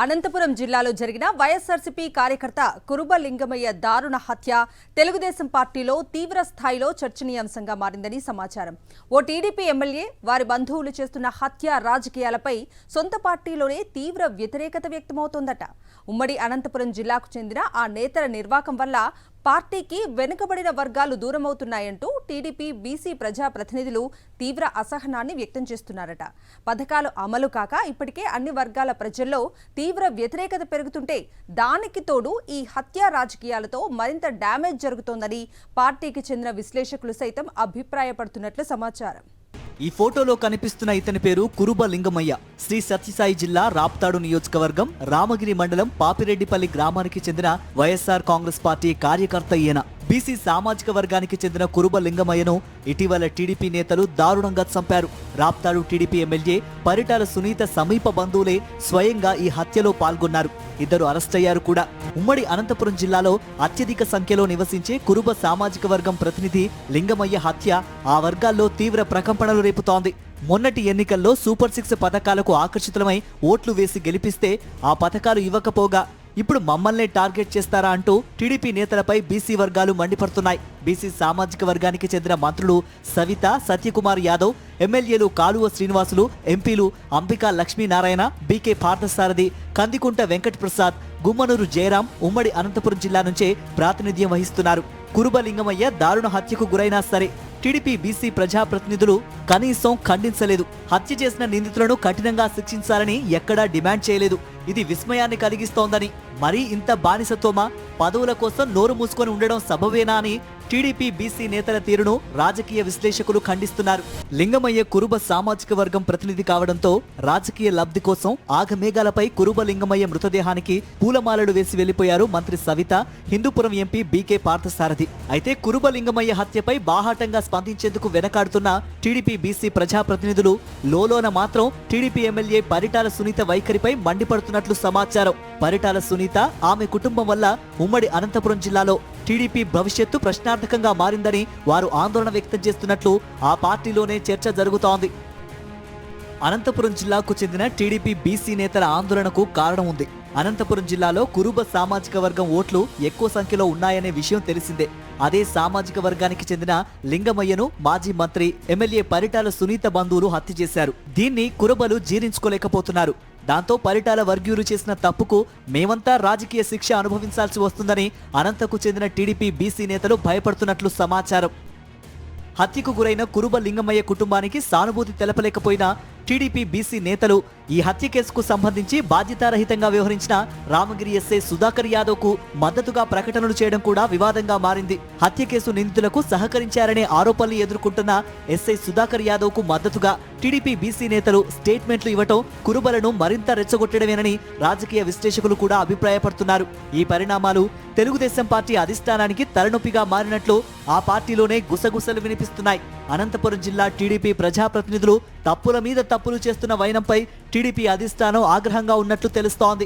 అనంతపురం జిల్లాలో జరిగిన వైఎస్ఆర్సీపీ కార్యకర్త కురుబ లింగమయ్య దారుణ హత్య తెలుగుదేశం పార్టీలో తీవ్ర స్థాయిలో చర్చనీయాంశంగా మారిందని సమాచారం. ఓ టీడీపీ ఎమ్మెల్యే వారి బంధువులు చేస్తున్న హత్య రాజకీయాలపై సొంత పార్టీలోనే తీవ్ర వ్యతిరేకత వ్యక్తమవుతోందట. ఉమ్మడి అనంతపురం జిల్లాకు చెందిన ఆ నేతల నిర్వాకం వల్ల పార్టీకి వెనుకబడిన వర్గాలు దూరమవుతున్నాయంటూ టీడీపీ బీసీ ప్రజాప్రతినిధులు తీవ్ర అసహనాన్ని వ్యక్తం చేస్తున్నారట. పథకాలు అమలు కాక ఇప్పటికే అన్ని వర్గాల ప్రజల్లో తీవ్ర వ్యతిరేకత పెరుగుతుంటే దానికి తోడు ఈ హత్య రాజకీయాలతో మరింత డ్యామేజ్ జరుగుతోందని పార్టీకి చెందిన విశ్లేషకులు సైతం అభిప్రాయపడుతున్నట్లు సమాచారం. ఈ ఫోటోలో కనిపిస్తున్న ఇతని పేరు కురుబ లింగమయ్య. శ్రీ సత్యసాయి జిల్లా రాప్తాడు నియోజకవర్గం రామగిరి మండలం పాపిరెడ్డిపల్లి గ్రామానికి చెందిన వైఎస్ఆర్ కాంగ్రెస్ పార్టీ కార్యకర్త ఈయన. బీసీ సామాజిక వర్గానికి చెందిన కురుబ లింగమయ్యను ఇటీవల టీడీపీ నేతలు దారుణంగా చంపారు. రాప్తాడు టీడీపీ ఎమ్మెల్యే పరిటాల సునీత సమీప బంధువులే స్వయంగా ఈ హత్యలో పాల్గొన్నారు. ఇద్దరు అరెస్ట్ అయ్యారు కూడా. ఉమ్మడి అనంతపురం జిల్లాలో అత్యధిక సంఖ్యలో నివసించే కురుబ సామాజిక వర్గం ప్రతినిధి లింగమయ్య హత్య ఆ వర్గాల్లో తీవ్ర ప్రకంపనలు రేపుతోంది. మొన్నటి ఎన్నికల్లో సూపర్ 6 పథకాలకు ఆకర్షితులమై ఓట్లు వేసి గెలిపిస్తే ఆ పథకాలు ఇవ్వకపోగా ఇప్పుడు మమ్మల్నే టార్గెట్ చేస్తారా అంటూ టీడీపీ నేతలపై బీసీ వర్గాలు మండిపడుతున్నాయి. బీసీ సామాజిక వర్గానికి చెందిన మంత్రులు సవిత, సత్యకుమార్ యాదవ్, ఎమ్మెల్యేలు కాలువ శ్రీనివాసులు, ఎంపీలు అంబికా లక్ష్మీనారాయణ, బీకే పార్థసారథి, కందికుంట వెంకట ప్రసాద్, గుమ్మనూరు జయరాం ఉమ్మడి అనంతపురం జిల్లా నుంచే ప్రాతినిధ్యం వహిస్తున్నారు. కురుబ లింగమయ్య దారుణ హత్యకు గురైనా సరే టీడీపీ బీసీ ప్రజాప్రతినిధులు కనీసం ఖండించలేదు. హత్య చేసిన నిందితులను కఠినంగా శిక్షించాలని ఎక్కడా డిమాండ్ చేయలేదు. ఇది విస్మయాన్ని కలిగిస్తోందని, మరీ ఇంత బానిసత్వమా, పదవుల కోసం నోరు మూసుకొని ఉండడం సబబేనా అని టీడీపీ బీసీ నేతల తీరును రాజకీయ విశ్లేషకులు ఖండిస్తున్నారు. లింగమయ్య కురుబ సామాజిక వర్గం ప్రతినిధి కావడంతో రాజకీయ లబ్ధి కోసం ఆగమేఘాలపై కురుబ లింగమయ్య మృతదేహానికి పూలమాలలు వేసి వెళ్లిపోయారు మంత్రి సవిత, హిందూపురం ఎంపీ బీకే పార్థసారథి. అయితే కురుబ లింగమయ్య హత్యపై బాహాటంగా స్పందించేందుకు వెనకాడుతున్న టీడీపీ బీసీ ప్రజాప్రతినిధులు లోలోన మాత్రం టీడీపీ ఎమ్మెల్యే పరిటాల సునీత వైఖరిపై మండిపడుతున్నట్లు సమాచారం. పరిటాల సునీత, ఆమె కుటుంబం వల్ల ఉమ్మడి అనంతపురం జిల్లాలో టీడీపీ భవిష్యత్తు ప్రశ్నార్థకంగా మారిందని వారు ఆందోళన వ్యక్తం చేస్తున్నట్లు ఆ పార్టీలోనే చర్చ జరుగుతోంది. అనంతపురం జిల్లాకు చెందిన టీడీపీ బీసీ నేతల ఆందోళనకు కారణం ఉంది. అనంతపురం జిల్లాలో కురుబ సామాజిక వర్గం ఓట్లు ఎక్కువ సంఖ్యలో ఉన్నాయనే విషయం తెలిసిందే. అదే సామాజిక వర్గానికి చెందిన లింగమయ్యను మాజీ మంత్రి, ఎమ్మెల్యే పరిటాల సునీత బంధువులు హత్య చేశారు. దీన్ని కురుబలు జీర్ణించుకోలేకపోతున్నారు. దాంతో పరిటాల వర్గీయులు చేసిన తప్పుకు మేమంతా రాజకీయ శిక్ష అనుభవించాల్సి వస్తుందని అనంతకు చెందిన టీడీపీ బీసీ నేతలు భయపడుతున్నట్లు సమాచారం. హత్యకు గురైన కురుబ లింగమయ్య కుటుంబానికి సానుభూతి తెలపలేకపోయినా టీడీపీ బీసీ నేతలు ఈ హత్య కేసుకు సంబంధించి బాధ్యతారహితంగా వ్యవహరించిన రామగిరి ఎస్ఐ సుధాకర్ యాదవ్ కు మద్దతుగా ప్రకటనలు చేయడం కూడా వివాదంగా మారింది. హత్య కేసు నిందితులకు సహకరించారనే ఆరోపణలు ఎదుర్కొంటున్న ఎస్ఐ సుధాకర్ యాదవ్ కు మద్దతుగా టీడీపీ బీసీ నేతలు స్టేట్మెంట్లు ఇవ్వటం కురుబలను మరింత రెచ్చగొట్టడమేనని రాజకీయ విశ్లేషకులు కూడా అభిప్రాయపడుతున్నారు. ఈ పరిణామాలు తెలుగుదేశం పార్టీ అధిష్టానానికి తలనొప్పిగా మారినట్లు ఆ పార్టీలోనే గుసగుసలు వినిపిస్తున్నాయి. అనంతపురం జిల్లా టీడీపీ ప్రజాప్రతినిధులు తప్పుల మీద తప్పులు చేస్తున్న వైనంపై టీడీపీ అధిష్టానం ఆగ్రహంగా ఉన్నట్లు తెలుస్తోంది.